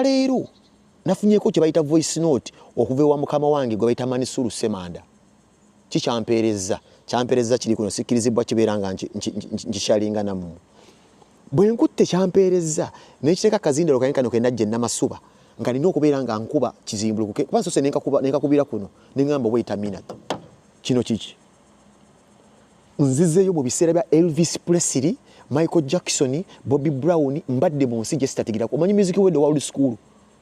olwaleero nafunyeko kye bayita voice note okuva ewa mukama wange gwe bayita Manisuru Semanda kikyampeereza kiri kuno sikkirizibwa kibeera nga nkishalinga nammwe bwe nkutte kyampeereza n'ekiteeka kazindalo kayenkano ke najja Namasuba nga nina okubeera nga nkuba kizimbulukuke kuba nsose nenkakubira kuno neŋŋamba wait a minute kino kiki nzizeeyo mu biseera bya Elvis Presley Michael Jackson Bobby Brown mbadde mu nsi gye sitategeerako omanyi music world wa old school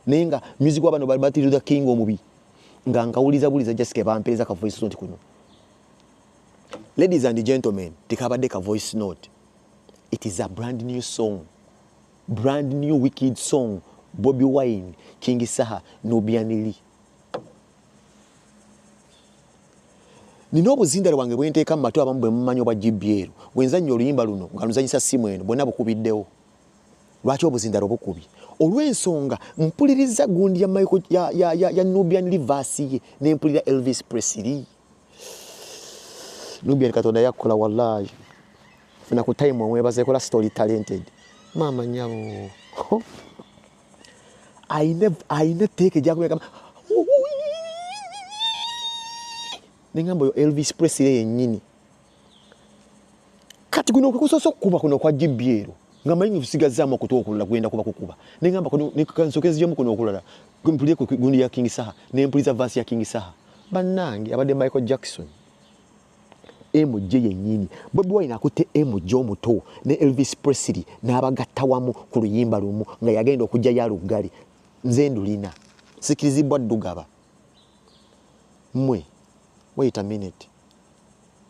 naye nga music w'abano Martin Luther King omubi nga nkawuliza buliza Jessica bampeeza ka voice note kuno. Ladies and gentlemen, tikabadde ka voice note. It is a brand new song, brand new wicked song. Bobi Wine, King Saha, Nubianili. Nino obuzindalo wange bwe nteeka mu matu abamu bwe mumanyi obwa GBL bwenzannya oluyimba luno nga luzanyisa simu eno bwonna bukubiddewo. Lwaki obuzindalo bukubi? Olw'ensonga mpuliriza gundi ya Michael ya Nubian Livasi ye n'empulira Elvis Presley. Nubian Katonda yakola wallahi. Funa ku time omwebaze kola story talented. Mama nyabo. Aine teke jakuwe kama ningambo yo Elvis Presley yennyini kati kuno kusoso kuba kuno kwa GBL ngamba yingi kusigazama kutokulula kwenda kuba kukuba ningamba kuno nikansokezi yomu kuno okulala kumpulie ku gundi ya King Saha nempuliza verse ya King Saha banange abade Michael Jackson MJ yennyini Bobi Wine akutte MJ omuto ne Elvis Presley n'abagatta wamu ku luyimba lumu nga yagenda okujja ya lugali nze ndulina sikirizibwa ddugaba mwe wait a minute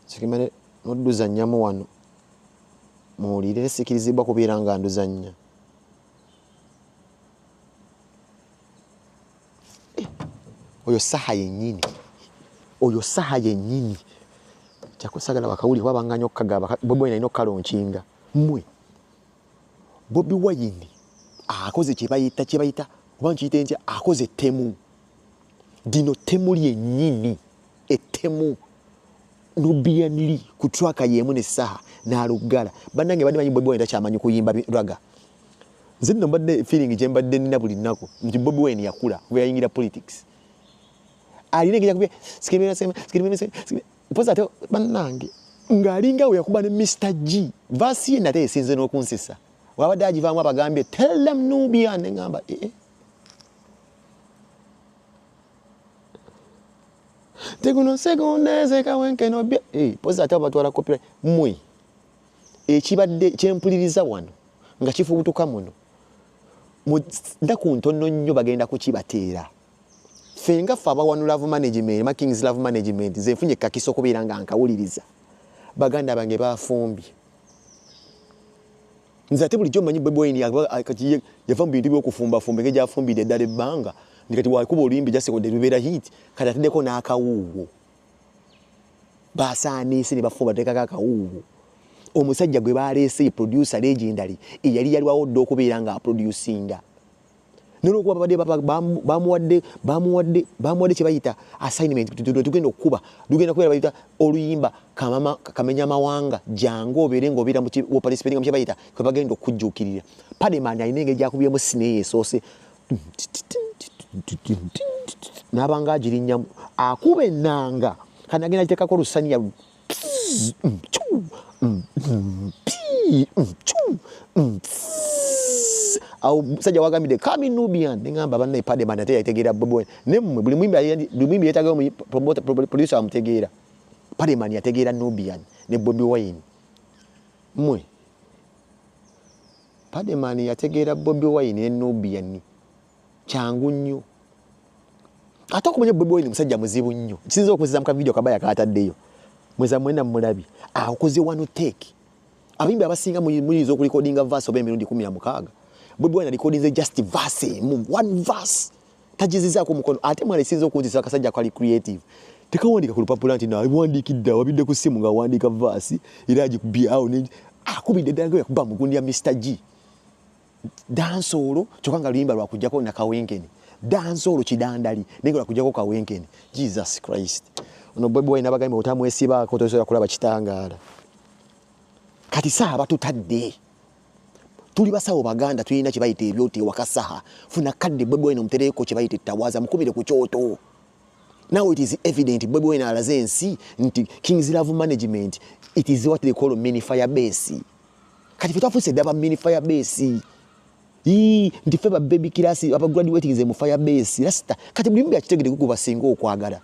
sikimane noduzannyamu wano muwulire sikirizibwa kubeera nga nduzannya oyo saha yennyini kyakusagala wakawuli wabanganya okukagaba Bobi Wine alina okukalonkinga mwe Bobi Wine akoze kye bayita kuba nkiyite ntya akoze ettemu dino ttemu lyennyini ettemu Nubianili ku traka yemu ne Saha n'alugala bannange badde manyi Bobi Wine takyamanyi kuyimba raga nze nno mbadde feeling gye mbadde nina buli nnaku nti Bobi Wine yakula bwe yayingira politics alina engeri yakubye sikimera poza ate bannange ng'alinga we yakuba ne Mr. G vasi ye nate esinze n'okunsisa wabadde agivaamu abagambye tell them Nubian neŋŋamba Teguno segonde kawenke no bye poza ate batwala copyright mwe ekibadde kyempuliriza wano nga kifubutuka muno ndaku ntono nnyo bagenda kukibateera fenga faba wanu love management ma King's love management zenfunye kakiso kubeera nga nkawuliriza baganda bange bafumbye nze ate bulijjo manyi Bobi Wine yava mu bintu by'okufumba nge gyafumbidde eddala ebbanga ndikati wakuba oluyimbi jasekodde lubeera hit kati ateddeko n'akawuuwo basaaniise ne bafumba tekako akawuuwo omusajja gwe baleese producer legendary eyali yaliwawo dda okubeera nga aproducinga nolwokuba babadde bamuwadde kye bayita assignment tugenda okukuba lugenda kubeera bayita oluyimba kamenya mawanga jangu obeere ng'obeera participating mu kye bayita kwe bagenda okujjuukirira Pademani alina engeri gyakubyemu sineeyo esoose n'abanga agirinnyamu akuba ennanga kandi agenda agiteekako lusaniya awo musajja wagambidde kami Nubian neŋŋamba bannaye Pademani ate yategeera Bobi Wine nemmwe buli muyimbi yeetagayo producer amutegeera Pademani yategeera Nubian ne Bobi Wine mwe Pademani yategeera Bobi Wine ne Nubian kyangu nnyo ate okumanya Bobi Wine musajja muzibu nnyo kisinza okunziza mu kavidiyo kabaya kaataddeyo mweza mwena mulabi akoze one take abimbi abasinga muyinza okulikodinga verse oba emirundi 16 Bobi Wine alikodinze just verse one verse tajizizaako mukono ate mwana isinza okunzisa akasajja kali creative tekawandika ku lupapula nti nawandikidde wabidde ku simu nga wandika verse era agikubye awo akubidde ddala yakuba mu gundi ya Mr. G dansolo kyokka nga luyimba lwakujjako na kawenkene dansolo kidandali nenga lwakujjako kawenkene Jesus Christ ono Bobi Wine abagambe otamwesibaako tosobola kulaba kitangaala kati Saha batutadde tuli basawo baganda tulina kye bayita ebyote wakasaha funa kadde Bobi Wine omutereko kye bayita tawaza mukubire ku kyoto. Now it is evident Bobi Wine alaze ensi nti King's Love Management, it is what they call mini fire base. Kati fe twafuse daba mini fire base. Nti fe ba baby class aba graduating ze mu fire base. Rasta kati buli mbi akitegede kukuba singa okwagala.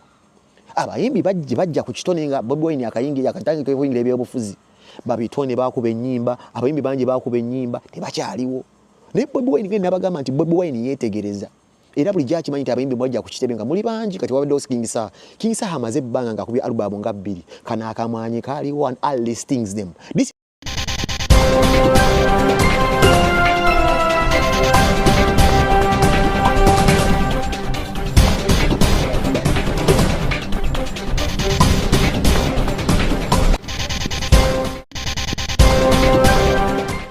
Abayimbi bajja ku kitone nga Bobi Wine akayingira akatange kweyingira ebyobufuzi. Babitone bakuba ennyimba, abayimbi banje bakuba ennyimba tebakyaliwo. Naye Bobi Wine ngene nabagamba nti Bobi Wine yetegereza. Era buli jaki manyi abayimbi bajja ku kitebe nga muli banji kati wabadde King Saha. King Saha amaze bbanga nga kubya album nga 2 kana akamwanye kali one all listings them. This